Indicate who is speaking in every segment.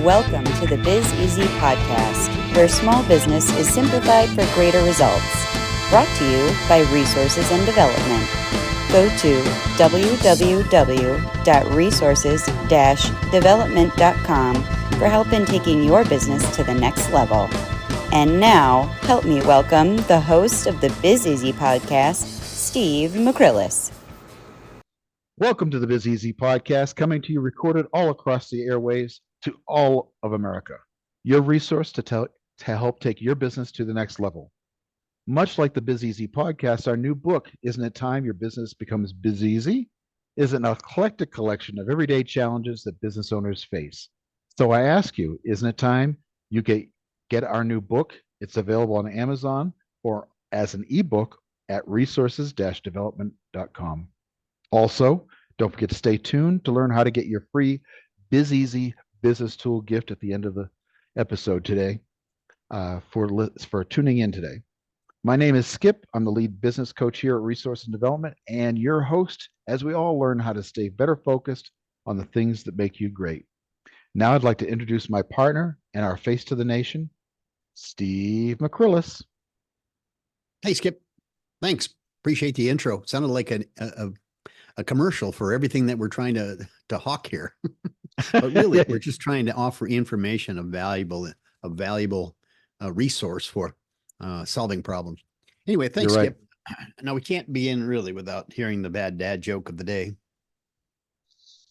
Speaker 1: Welcome to the Biz Easy podcast, where small business is simplified for greater results. Brought to you by Resources and Development. Go to www.resources-development.com for help in taking your business to the next level. And now, help me welcome the host of the Biz Easy podcast, Steve McCrillis.
Speaker 2: Welcome to the Biz Easy podcast, coming to you recorded all across the airwaves to all of America. Your resource to help take your business to the next level. Much like the Biz Easy podcast, our new book, Isn't It Time Your Business Becomes Biz Easy, is an eclectic collection of everyday challenges that business owners face. So I ask you, isn't it time you get our new book? It's available on Amazon or as an ebook at resources-development.com. Also, don't forget to stay tuned to learn how to get your free Biz Easy business tool gift at the end of the episode today for tuning in today. My name is Skip. I'm the lead business coach here at Resource and Development and your host as we all learn how to stay better focused on the things that make you great. Now I'd like to introduce my partner and our face to the nation, Steve McCrillis.
Speaker 3: Hey, Skip. Thanks. Appreciate the intro. Sounded like a commercial for everything that we're trying to hawk here. But really, we're just trying to offer information, a valuable resource for solving problems. Anyway, thanks,
Speaker 2: You're
Speaker 3: Skip. Now, we can't begin really without hearing the bad dad joke of the day.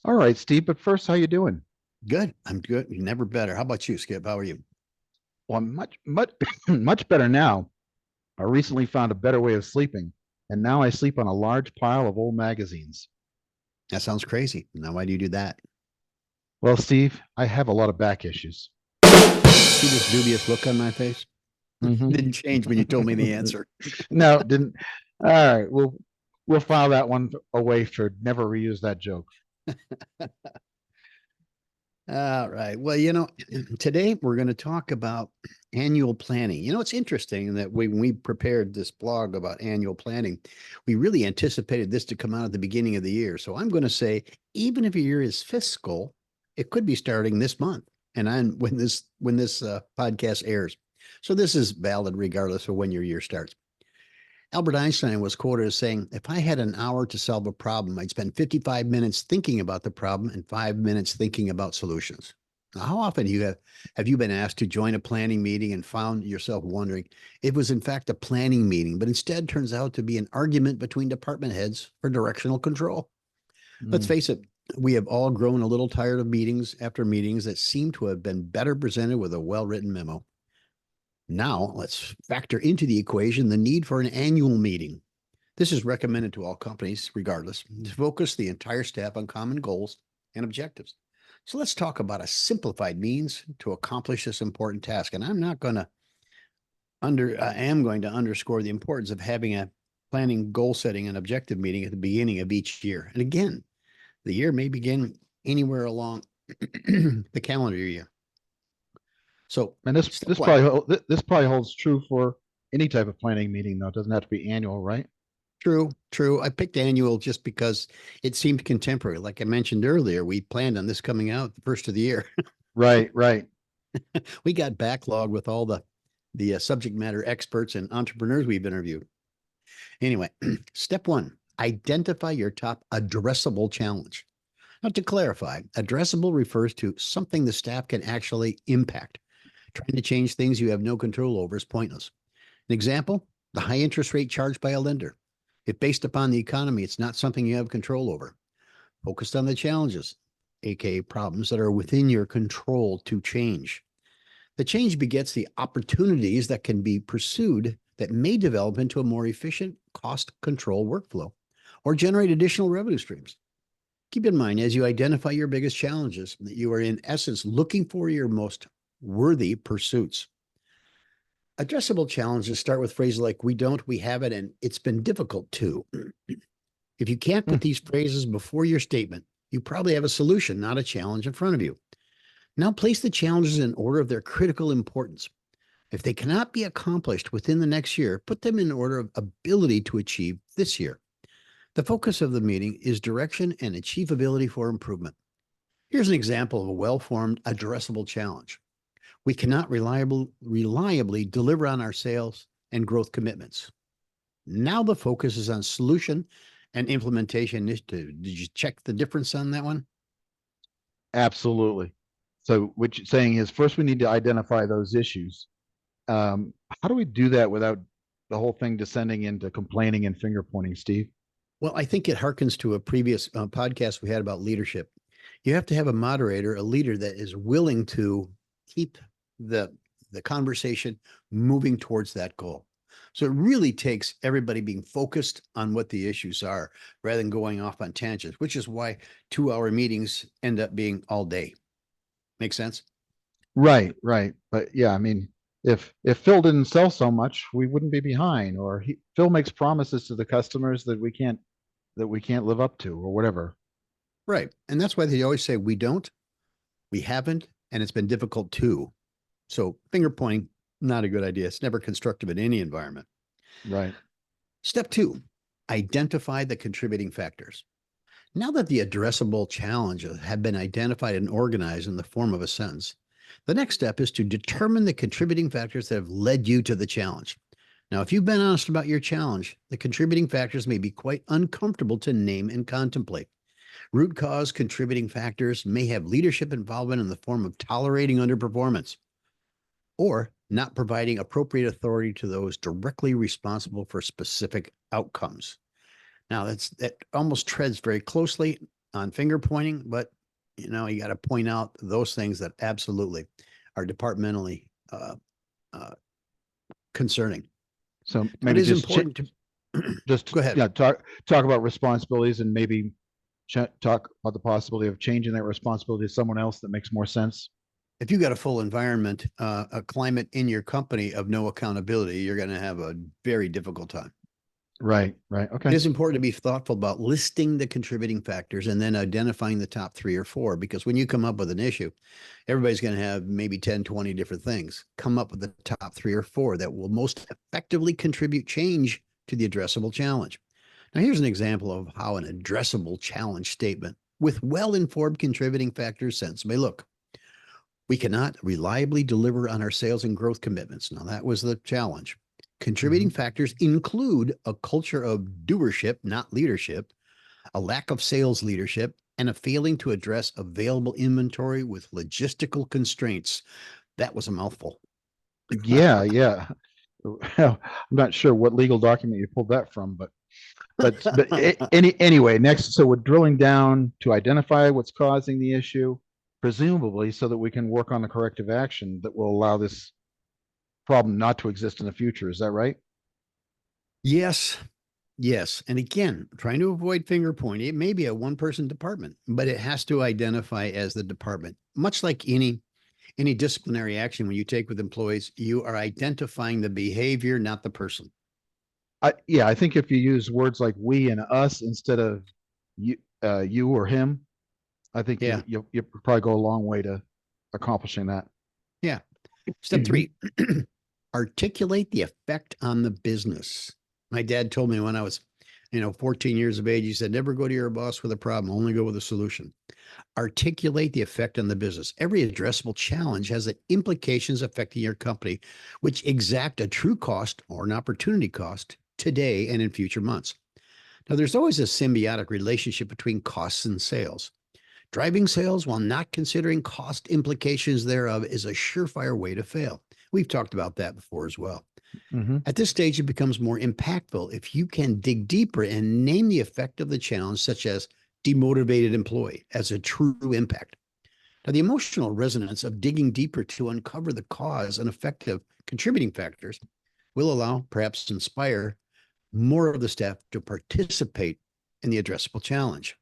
Speaker 2: All right, Steve, but first, how you doing?
Speaker 3: Good. I'm good. Never better. How about you, Skip? How are you?
Speaker 2: Well, I'm much better now. I recently found a better way of sleeping, and now I sleep on a large pile of old magazines.
Speaker 3: That sounds crazy. Now, why do you do that?
Speaker 2: Well, Steve, I have a lot of back issues.
Speaker 3: See this dubious look on my face?
Speaker 2: Mm-hmm.
Speaker 3: Didn't change when you told me the answer.
Speaker 2: No, it didn't. All right, we'll file that one away for never reuse that joke.
Speaker 3: All right. Well, today we're going to talk about annual planning. It's interesting that when we prepared this blog about annual planning, we really anticipated this to come out at the beginning of the year. So I'm going to say, even if your year is fiscal, it could be starting this month. And when this podcast airs. So this is valid regardless of when your year starts. Albert Einstein was quoted as saying, if I had an hour to solve a problem, I'd spend 55 minutes thinking about the problem and 5 minutes thinking about solutions. Now, how often have you been asked to join a planning meeting and found yourself wondering if it was in fact a planning meeting, but instead turns out to be an argument between department heads for directional control? Let's face it, we have all grown a little tired of meetings after meetings that seem to have been better presented with a well-written memo. Now, let's factor into the equation the need for an annual meeting. This is recommended to all companies, regardless, to focus the entire staff on common goals and objectives. So let's talk about a simplified means to accomplish this important task. And I am going to underscore the importance of having a planning, goal setting, and objective meeting at the beginning of each year. And again, the year may begin anywhere along the calendar year. So,
Speaker 2: and this probably holds true for any type of planning meeting, though. It doesn't have to be annual, right?
Speaker 3: True. I picked annual just because it seemed contemporary. Like I mentioned earlier, we planned on this coming out the first of the year.
Speaker 2: Right.
Speaker 3: We got backlogged with all the subject matter experts and entrepreneurs we've interviewed. Anyway, step one, identify your top addressable challenge. Now, to clarify, addressable refers to something the staff can actually impact. Trying to change things you have no control over is pointless. An example, the high interest rate charged by a lender. If based upon the economy, it's not something you have control over. Focused on the challenges, aka problems that are within your control to change. The change begets the opportunities that can be pursued that may develop into a more efficient cost control workflow or generate additional revenue streams. Keep in mind, as you identify your biggest challenges, that you are in essence looking for your most worthy pursuits. Addressable challenges start with phrases like, we don't, we haven't, and it's been difficult too. If you can't put these phrases before your statement, you probably have a solution, not a challenge in front of you. Now place the challenges in order of their critical importance. If they cannot be accomplished within the next year, put them in order of ability to achieve this year. The focus of the meeting is direction and achievability for improvement. Here's an example of a well-formed, addressable challenge. We cannot reliably deliver on our sales and growth commitments. Now the focus is on solution and implementation initiative. Did you check the difference on that one?
Speaker 2: Absolutely. So what you're saying is first we need to identify those issues. How do we do that without the whole thing descending into complaining and finger pointing, Steve?
Speaker 3: Well, I think it harkens to a previous podcast we had about leadership. You have to have a moderator, a leader that is willing to keep the conversation moving towards that goal. So it really takes everybody being focused on what the issues are rather than going off on tangents, which is why 2-hour meetings end up being all day. Make sense?
Speaker 2: Right, right. But yeah, I mean, if Phil didn't sell so much, we wouldn't be behind. Or Phil makes promises to the customers that we can't live up to, or whatever.
Speaker 3: Right. And that's why they always say we don't, we haven't, and it's been difficult too. So finger pointing, not a good idea. It's never constructive in any environment.
Speaker 2: Right.
Speaker 3: Step 2, identify the contributing factors. Now that the addressable challenges have been identified and organized in the form of a sentence, the next step is to determine the contributing factors that have led you to the challenge. Now, if you've been honest about your challenge, the contributing factors may be quite uncomfortable to name and contemplate. Root cause contributing factors may have leadership involvement in the form of tolerating underperformance or not providing appropriate authority to those directly responsible for specific outcomes. Now, that almost treads very closely on finger pointing, but you got to point out those things that absolutely are departmentally concerning.
Speaker 2: So
Speaker 3: It
Speaker 2: maybe
Speaker 3: is
Speaker 2: just
Speaker 3: important to
Speaker 2: just
Speaker 3: go ahead.
Speaker 2: yeah, talk about responsibilities and maybe talk about the possibility of changing that responsibility to someone else that makes more sense.
Speaker 3: If you got a full environment, a climate in your company of no accountability, you're going to have a very difficult time.
Speaker 2: Right, right.
Speaker 3: It
Speaker 2: Okay.
Speaker 3: is important to be thoughtful about listing the contributing factors and then identifying the top 3 or 4, because when you come up with an issue, everybody's going to have maybe 10, 20 different things. Come up with the top 3 or 4 that will most effectively contribute change to the addressable challenge. Now, here's an example of how an addressable challenge statement with well-informed contributing factors sentence may look. We cannot reliably deliver on our sales and growth commitments. Now, that was the challenge. Contributing factors include a culture of doership, not leadership, a lack of sales leadership, and a failing to address available inventory with logistical constraints. That was a mouthful.
Speaker 2: Yeah, yeah. I'm not sure what legal document you pulled that from, but anyway, next, so we're drilling down to identify what's causing the issue, presumably so that we can work on the corrective action that will allow this problem not to exist in the future. Is that right?
Speaker 3: Yes. Yes. And again, trying to avoid finger pointing, it may be a one-person department, but it has to identify as the department. Much like any disciplinary action when you take with employees, you are identifying the behavior, not the person.
Speaker 2: I think if you use words like we and us instead of you or him, I think
Speaker 3: Yeah.
Speaker 2: you'll probably go a long way to accomplishing that.
Speaker 3: Yeah. Step 3, articulate the effect on the business. My dad told me when I was, 14 years of age, he said, never go to your boss with a problem, only go with a solution. Articulate the effect on the business. Every addressable challenge has implications affecting your company, which exact a true cost or an opportunity cost today and in future months. Now, there's always a symbiotic relationship between costs and sales. Driving sales while not considering cost implications thereof is a surefire way to fail. We've talked about that before as well. At this stage, it becomes more impactful if you can dig deeper and name the effect of the challenge, such as demotivated employee, as a true impact. Now, the emotional resonance of digging deeper to uncover the cause and effect of contributing factors will allow, perhaps inspire, more of the staff to participate in the addressable challenge.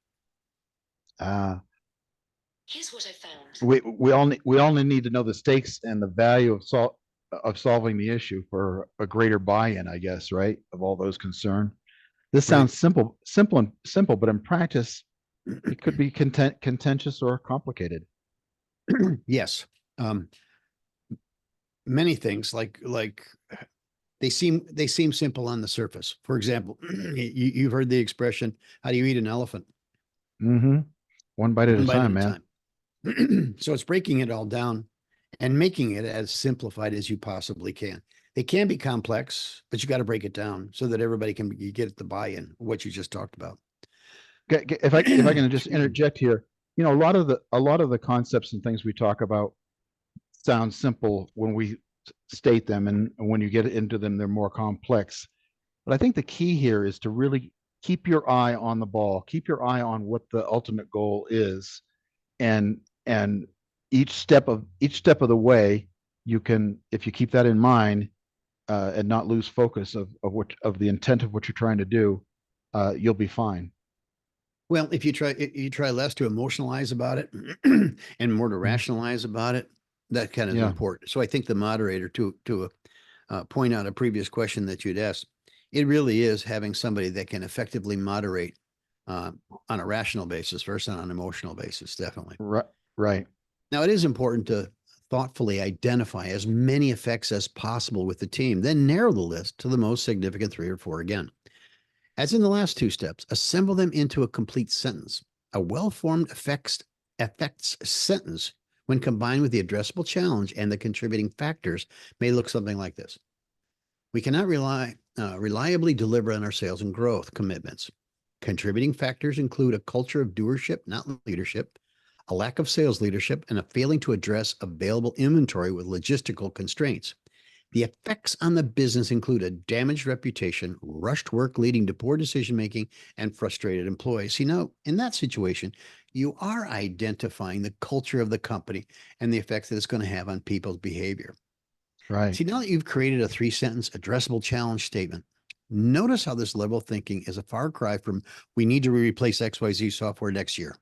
Speaker 4: Here's what I found.
Speaker 2: We only need to know the stakes and the value of solving the issue for a greater buy-in, I guess, right? Of all those concerned. This sounds simple, but in practice, it could be contentious or complicated.
Speaker 3: Yes. Many things like they seem simple on the surface. For example, you've heard the expression, how do you eat an elephant?
Speaker 2: One bite at a time, man.
Speaker 3: So it's breaking it all down and making it as simplified as you possibly can. They can be complex, but you got to break it down so that everybody can get the buy-in, what you just talked about.
Speaker 2: If I can just
Speaker 3: Excuse me.
Speaker 2: interject here, a lot of the concepts and things we talk about sound simple when we state them, and when you get into them, they're more complex. But I think the key here is to really keep your eye on the ball, keep your eye on what the ultimate goal is, and each step of the way, you can, if you keep that in mind, and not lose focus of the intent of what you're trying to do, you'll be fine.
Speaker 3: Well, if you try less to emotionalize about it and more to rationalize about it, that kind of is
Speaker 2: Yeah.
Speaker 3: important. So I think the moderator, to point out a previous question that you'd asked, it really is having somebody that can effectively moderate on a rational basis versus on an emotional basis, definitely.
Speaker 2: Right. Right.
Speaker 3: Now, it is important to thoughtfully identify as many effects as possible with the team, then narrow the list to the most significant 3 or 4 again. As in the last 2 steps, assemble them into a complete sentence. A well-formed effects sentence, when combined with the addressable challenge and the contributing factors, may look something like this. We cannot reliably deliver on our sales and growth commitments. Contributing factors include a culture of doership, not leadership, a lack of sales leadership, and a failing to address available inventory with logistical constraints. The effects on the business include a damaged reputation, rushed work leading to poor decision-making, and frustrated employees. See, now, in that situation, you are identifying the culture of the company and the effects that it's going to have on people's behavior.
Speaker 2: Right.
Speaker 3: See, now that you've created a 3-sentence addressable challenge statement, notice how this level of thinking is a far cry from we need to replace XYZ software next year.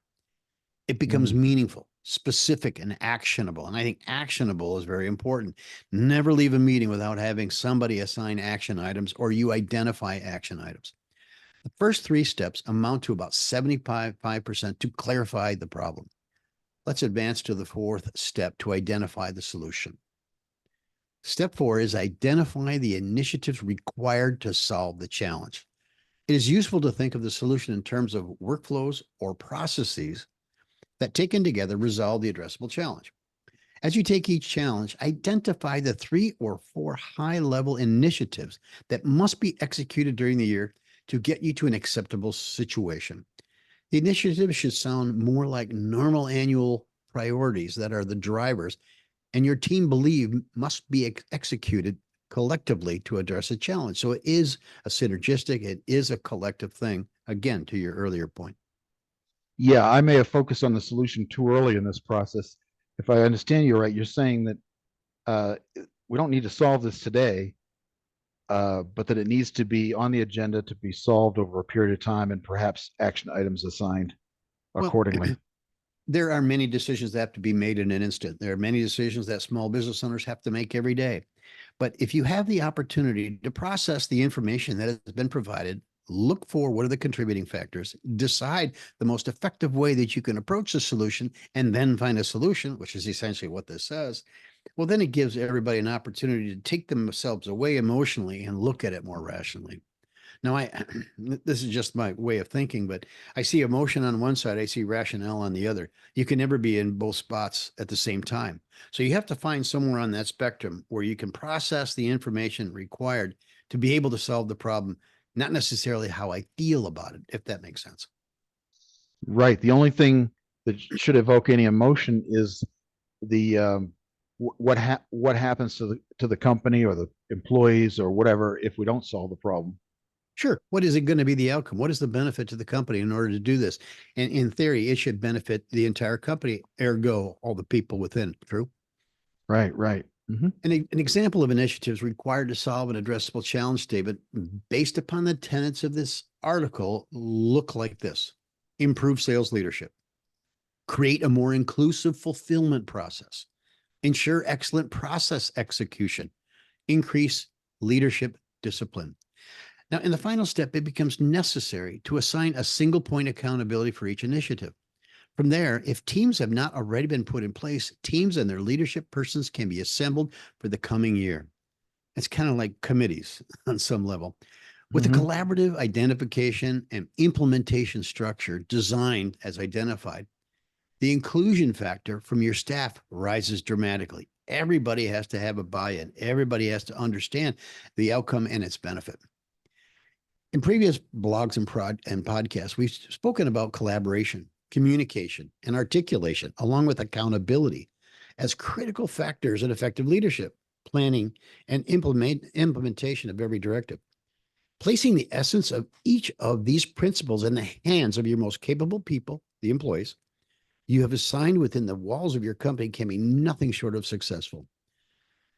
Speaker 3: It becomes meaningful, specific, and actionable. And I think actionable is very important. Never leave a meeting without having somebody assign action items or you identify action items. The first 3 steps amount to about 75% to clarify the problem. Let's advance to the 4th step to identify the solution. Step 4 is identify the initiatives required to solve the challenge. It is useful to think of the solution in terms of workflows or processes that, taken together, resolve the addressable challenge. As you take each challenge, identify the 3 or 4 high-level initiatives that must be executed during the year to get you to an acceptable situation. The initiatives should sound more like normal annual priorities that are the drivers, and your team believe must be executed collectively to address a challenge. So it is a synergistic, it is a collective thing, again, to your earlier point.
Speaker 2: Yeah, I may have focused on the solution too early in this process. If I understand you right, you're saying that we don't need to solve this today, but that it needs to be on the agenda to be solved over a period of time, and perhaps action items assigned accordingly.
Speaker 3: Well, there are many decisions that have to be made in an instant. There are many decisions that small business owners have to make every day. But if you have the opportunity to process the information that has been provided, look for what are the contributing factors, decide the most effective way that you can approach the solution, and then find a solution, which is essentially what this says, well, then it gives everybody an opportunity to take themselves away emotionally and look at it more rationally. Now, this is just my way of thinking, but I see emotion on one side, I see rationale on the other. You can never be in both spots at the same time. So you have to find somewhere on that spectrum where you can process the information required to be able to solve the problem, not necessarily how I feel about it, if that makes sense.
Speaker 2: Right. The only thing that should evoke any emotion is the what happens to the company or the employees or whatever if we don't solve the problem.
Speaker 3: Sure. What is it going to be the outcome? What is the benefit to the company in order to do this? And in theory, it should benefit the entire company, ergo all the people within. True?
Speaker 2: Right. Right.
Speaker 3: An example of initiatives required to solve an addressable challenge statement based upon the tenets of this article look like this: improve sales leadership, create a more inclusive fulfillment process, ensure excellent process execution, increase leadership discipline. Now, in the final step, it becomes necessary to assign a single point accountability for each initiative. From there, if teams have not already been put in place, teams and their leadership persons can be assembled for the coming year. It's kind of like committees on some level. With a collaborative identification and implementation structure designed as identified, The inclusion factor from your staff rises dramatically. Everybody has to have a buy-in. Everybody has to understand the outcome and its benefit. In previous blogs and podcasts, we've spoken about collaboration, communication, and articulation, along with accountability as critical factors in effective leadership, planning, and implementation of every directive. Placing the essence of each of these principles in the hands of your most capable people, the employees, you have assigned within the walls of your company can be nothing short of successful.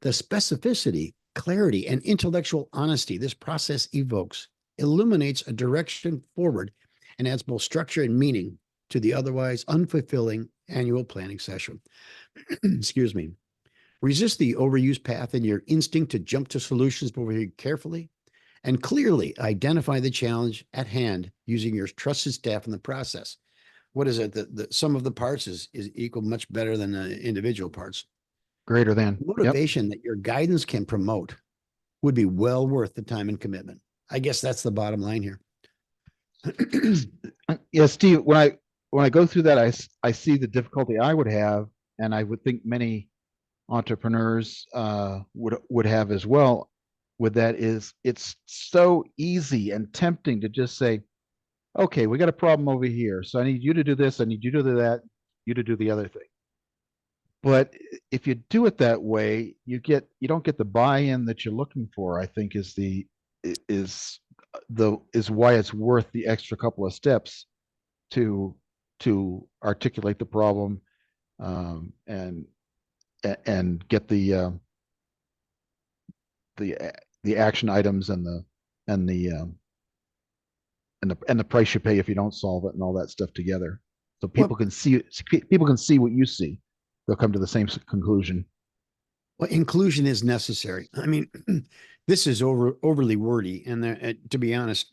Speaker 3: The specificity, clarity, and intellectual honesty this process evokes illuminates a direction forward and adds both structure and meaning to the otherwise unfulfilling annual planning session. Excuse me. Resist the overused path in your instinct to jump to solutions before you carefully and clearly identify the challenge at hand using your trusted staff in the process. What is it? The sum of the parts is equal much better than the individual parts.
Speaker 2: Greater than.
Speaker 3: Motivation that your guidance can promote would be well worth the time and commitment. I guess that's the bottom line here.
Speaker 2: Yeah, Steve, when I go through that, I see the difficulty I would have, and I would think many entrepreneurs would have as well. With that is it's so easy and tempting to just say, okay, we got a problem over here, so I need you to do this, I need you to do that, you to do the other thing. But if you do it that way, you don't get the buy-in that you're looking for. I think is why it's worth the extra couple of steps to articulate the problem and get the action items and the price you pay if you don't solve it and all that stuff together, so people can see what you see. They'll come to the same conclusion.
Speaker 3: Well, inclusion is necessary. I mean, this is overly wordy, and to be honest,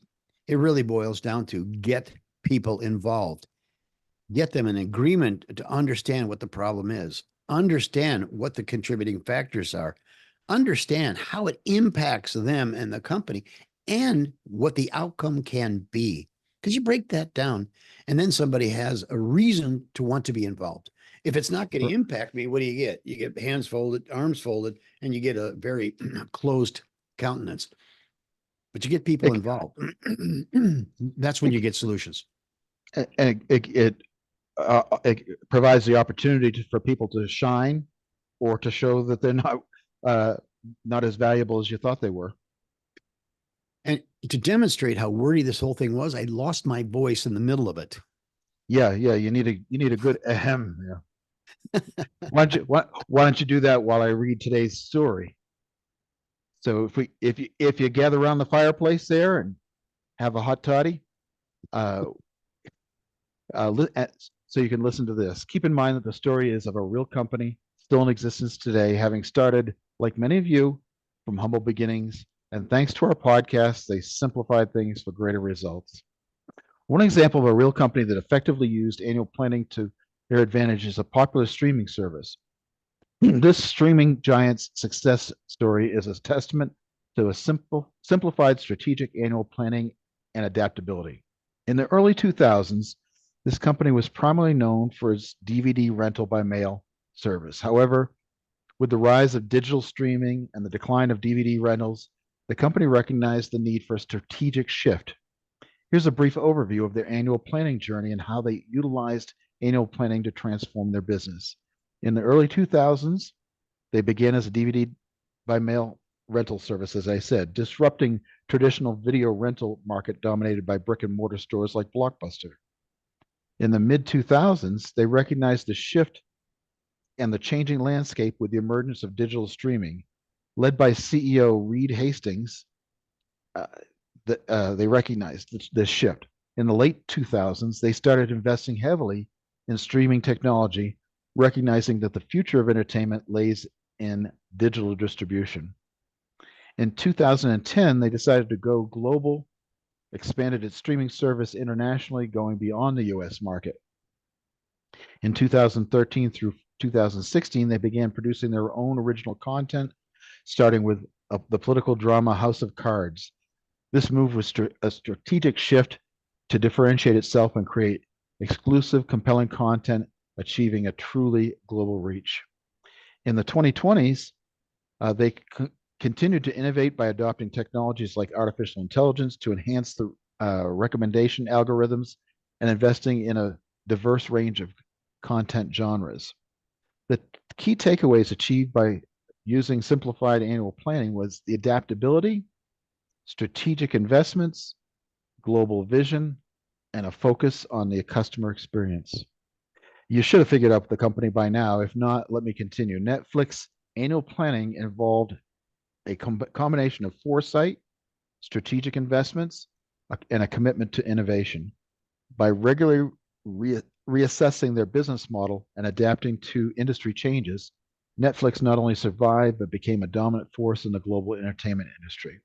Speaker 3: it really boils down to get people involved, get them in agreement to understand what the problem is, understand what the contributing factors are, understand how it impacts them and the company, and what the outcome can be. Because you break that down, and then somebody has a reason to want to be involved. If it's not going to impact me, what do you get? You get hands folded, arms folded, and you get a very closed countenance. But you get people involved. That's when you get solutions.
Speaker 2: And it provides the opportunity for people to shine, or to show that they're not as valuable as you thought they were.
Speaker 3: And to demonstrate how wordy this whole thing was, I lost my voice in the middle of it.
Speaker 2: Yeah. You need a good ahem. Yeah. Why don't you do that while I read today's story? So if you gather around the fireplace there and have a hot toddy, so you can listen to this. Keep in mind that the story is of a real company still in existence today, having started, like many of you, from humble beginnings. And thanks to our podcast, they simplified things for greater results. One example of a real company that effectively used annual planning to their advantage is a popular streaming service. This streaming giant's success story is a testament to a simplified strategic annual planning and adaptability. In the early 2000s, this company was primarily known for its DVD rental by mail service. However, with the rise of digital streaming and the decline of DVD rentals, the company recognized the need for a strategic shift. Here's a brief overview of their annual planning journey and how they utilized annual planning to transform their business. In the early 2000s, they began as a DVD by mail rental service, as I said, disrupting traditional video rental market dominated by brick and mortar stores like Blockbuster. In the mid 2000s, they recognized the shift and the changing landscape with the emergence of digital streaming. Led by CEO Reed Hastings, they recognized this shift. In the late 2000s, they started investing heavily in streaming technology, recognizing that the future of entertainment lays in digital distribution. In 2010, they decided to go global, expanded its streaming service internationally, going beyond the US market. In 2013 through 2016, they began producing their own original content, starting with the political drama House of Cards. This move was a strategic shift to differentiate itself and create exclusive, compelling content achieving a truly global reach. In the 2020s, they continued to innovate by adopting technologies like artificial intelligence to enhance the recommendation algorithms and investing in a diverse range of content genres. The key takeaways achieved by using simplified annual planning was the adaptability, strategic investments, global vision, and a focus on the customer experience. You should have figured out the company by now. If not, let me continue. Netflix annual planning involved a combination of foresight, strategic investments, and a commitment to innovation. By regularly reassessing their business model and adapting to industry changes, Netflix not only survived, but became a dominant force in the global entertainment industry.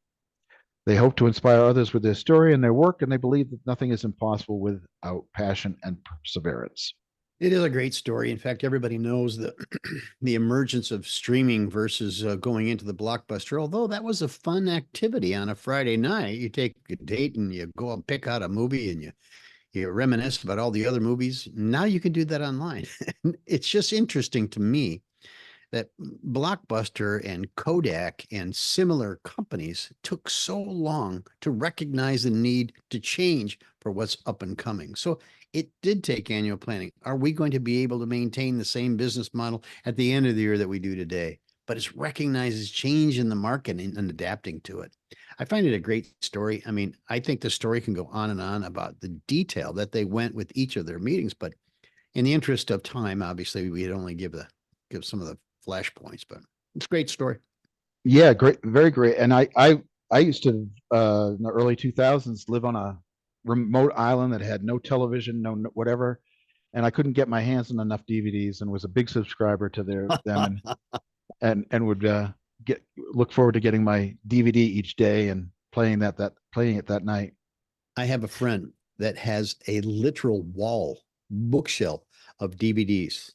Speaker 2: They hope to inspire others with their story and their work, and they believe that nothing is impossible without passion and perseverance.
Speaker 3: It is a great story. In fact, everybody knows that the emergence of streaming versus going into the blockbuster, although that was a fun activity on a Friday night. You take a date and you go and pick out a movie and you reminisce about all the other movies. Now you can do that online. It's just interesting to me that Blockbuster and Kodak and similar companies took so long to recognize the need to change for what's up and coming. So it did take annual planning. Are we going to be able to maintain the same business model at the end of the year that we do today? But it recognizes change in the market and adapting to it. I find it a great story. I mean, I think the story can go on and on about the detail that they went with each of their meetings, but in the interest of time, obviously, we'd only give some of the flashpoints, but it's a great story.
Speaker 2: Yeah, great, very great. And I used to in the early 2000s live on a remote island that had no television, no whatever, and I couldn't get my hands on enough DVDs, and was a big subscriber to them, and would look forward to getting my DVD each day and playing it that night.
Speaker 3: I have a friend that has a literal bookshelf of DVDs.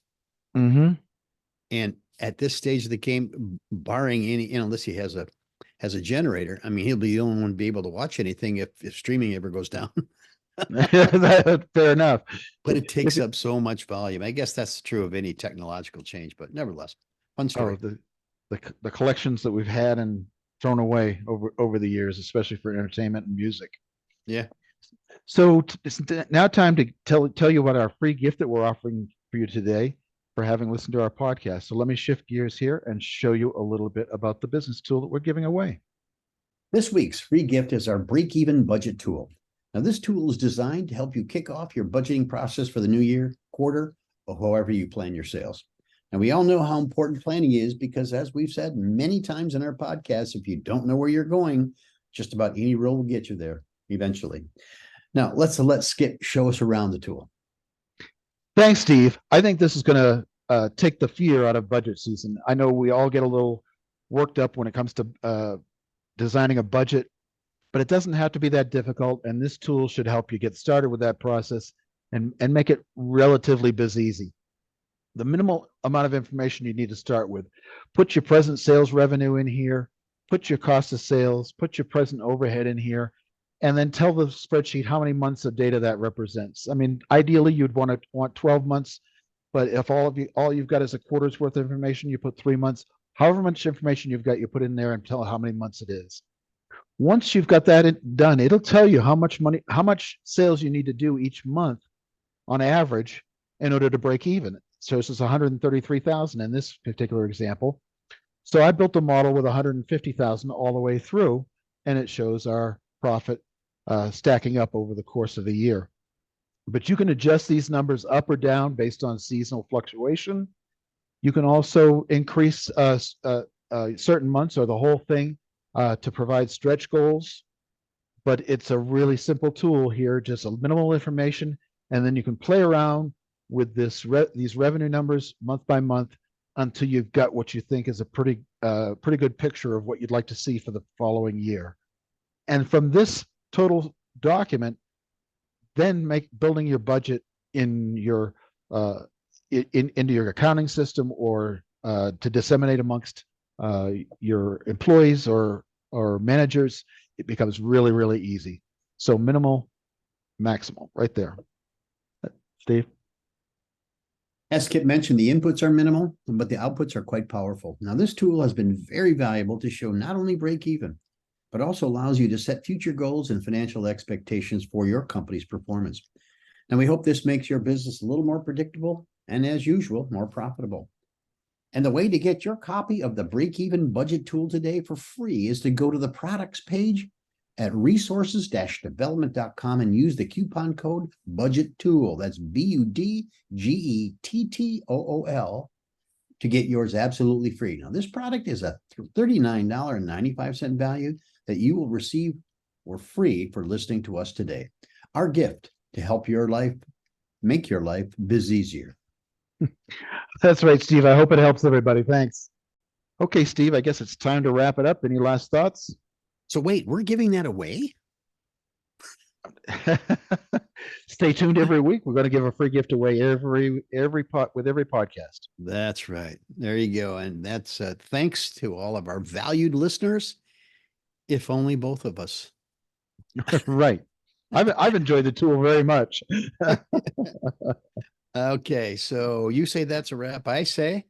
Speaker 2: Mm-hmm.
Speaker 3: And at this stage of the game, barring any, unless he has a generator, I mean, he'll be the only one to be able to watch anything if streaming ever goes down.
Speaker 2: Fair enough.
Speaker 3: But it takes up so much volume. I guess that's true of any technological change, but nevertheless, fun story.
Speaker 2: Oh, the collections that we've had and thrown away over the years, especially for entertainment and music.
Speaker 3: Yeah.
Speaker 2: So it's now time to tell you about our free gift that we're offering for you today for having listened to our podcast. So let me shift gears here and show you a little bit about the business tool that we're giving away.
Speaker 3: This week's free gift is our break-even budget tool. Now, this tool is designed to help you kick off your budgeting process for the new year, quarter, or however you plan your sales. And we all know how important planning is because, as we've said many times in our podcast, if you don't know where you're going, just about any road will get you there eventually. Now, let's let Skip show us around the tool.
Speaker 2: Thanks, Steve. I think this is going to take the fear out of budget season. I know we all get a little worked up when it comes to designing a budget, but it doesn't have to be that difficult. And this tool should help you get started with that process and make it relatively easy. The minimal amount of information you need to start with. Put your present sales revenue in here, put your cost of sales, put your present overhead in here, and then tell the spreadsheet how many months of data that represents. I mean, ideally you'd want 12 months, but if all you've got is a quarter's worth of information, you put 3 months. However much information you've got, you put in there and tell how many months it is. Once you've got that done, it'll tell you how much sales you need to do each month on average in order to break even. So this is 133,000 in this particular example. So I built a model with 150,000 all the way through, and it shows our profit stacking up over the course of the year. But you can adjust these numbers up or down based on seasonal fluctuation. You can also increase certain months or the whole thing to provide stretch goals. But it's a really simple tool here, just a minimal information, and then you can play around with these revenue numbers month by month until you've got what you think is a pretty good picture of what you'd like to see for the following year. And from this total document, then building your budget in your into your accounting system or to disseminate amongst your employees or managers, it becomes really, really easy. So minimal, maximal, right there. Steve?
Speaker 3: As Kip mentioned, the inputs are minimal, but the outputs are quite powerful. Now, this tool has been very valuable to show not only break even, but also allows you to set future goals and financial expectations for your company's performance. Now, we hope this makes your business a little more predictable and, as usual, more profitable. And the way to get your copy of the break-even budget tool today for free is to go to the products page at resources-development.com and use the coupon code budget tool. That's BUDGETTOOL to get yours absolutely free. Now, this product is a $39.95 value that you will receive for free for listening to us today. Our gift to help your life, make your life bizeasier.
Speaker 2: That's right, Steve. I hope it helps everybody. Thanks. Okay, Steve, I guess it's time to wrap it up. Any last thoughts?
Speaker 3: So wait, we're giving that away?
Speaker 2: Stay tuned every week. We're going to give a free gift away every podcast.
Speaker 3: That's right. There you go. And that's thanks to all of our valued listeners, if only both of us.
Speaker 2: Right. I've enjoyed the tool very much.
Speaker 3: Okay, so you say that's a wrap. I say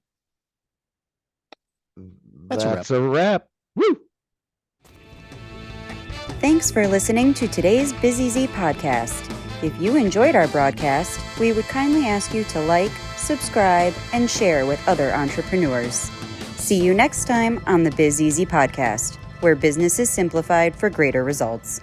Speaker 2: That's a wrap. Woo!
Speaker 1: Thanks for listening to today's bizeasier podcast. If you enjoyed our broadcast, we would kindly ask you to like, subscribe, and share with other entrepreneurs. See you next time on the bizeasier podcast, where business is simplified for greater results.